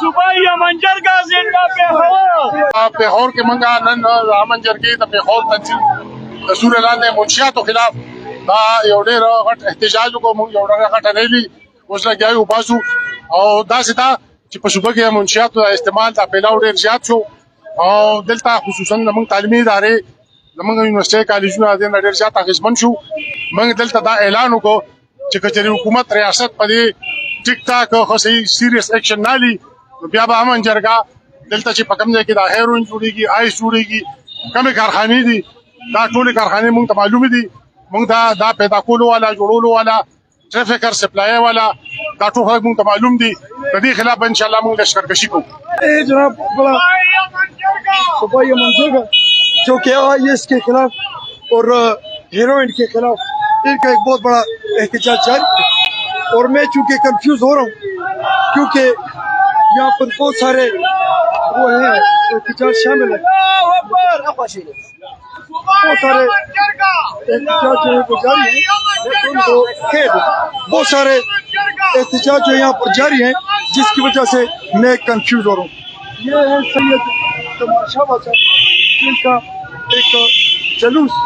صوبائی منجر کا زندہ پیہور کے منگا نن منجر کی پیہور تنظیم رسول اللہ نے منشیاتو خلاف دا یو ډیر غټ احتجاج کو یو ډیر غټ ریلی اوس لګیاو وباسو او دا ستا چې په صوبه کې منشیاتو استعمال دا پیلاو ډیر زیات شو او دلته خصوصا موږ تعلیمي ادارې زموږ یونیورسيټي کالجونه د ډیر زیات اغیزمن شو موږ دلته دا اعلان وکړو چې کچري حکومت ریاست په دې ټیک ټاک خو سیریس اکشن نالي بیا به امن جرګه دلته چې په کوم ځای کې دا هیروین جوړیږي آیس جوړیږي کومه کارخانې دي دا ټول کارخانې موږ ته معلومه دي موږ دا پیدا کولو والا جوړولو والا ټریفیکر سپلای والا دا ټول خلک موږ ته معلوم دي د دې خلاف ان شاء الله موږ لشکرکشي کوو جناب بڑا صوبائی منصوبہ جو کہ آئیس کے خلاف اور ہیروئن کے خلاف ان کا ایک بہت بڑا احتجاج جاری ہے اور میں چونکہ کنفیوز ہو رہا ہوں کیونکہ یہاں پر بہت سارے وہ ہیں احتجاج شامل ہیں بہت سارے احتجاج جو ہے وہ جاری ہیں بہت سارے احتجاج جو یہاں پر جاری ہیں جس کی وجہ سے میں کنفیوز ہو رہا ہوں یہ ہے سید تماشا بازا جن کا ایک جلوس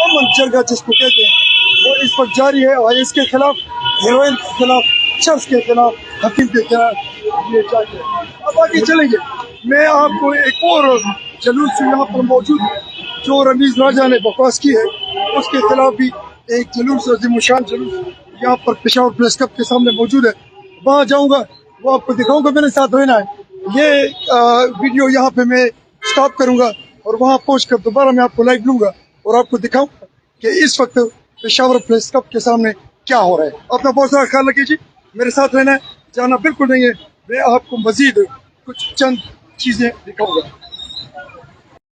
امن جرگہ جس کو کہتے ہیں وہ اس وقت جاری ہے اور اس کے خلاف ہیروئن کے خلاف چرس کے خلاف حکیم کے خلاف یہ چاہیے اب آگے چلیں گے میں آپ کو ایک اور جلوس یہاں پر موجود جو رمیز راجہ نے بکواس کی ہے اس کے خلاف بھی ایک جلوس عظیم الشان جلوس یہاں پر پشاور پریس کلب کے سامنے موجود ہے وہاں جاؤں گا وہ آپ کو دکھاؤں گا میرے ساتھ رہنا ہے یہ ویڈیو یہاں پہ میں سٹاپ کروں گا اور وہاں پہنچ کر دوبارہ میں آپ کو لائیو لوں گا اور آپ کو دکھاؤں گا کہ اس وقت پشاور پریس کلب کے سامنے کیا ہو رہا ہے اپنا بہت سارا خیال رکھیے جی میرے ساتھ رہنا ہے جانا بالکل نہیں ہے میں آپ کو مزید کچھ چند چیزیں دکھاؤں گا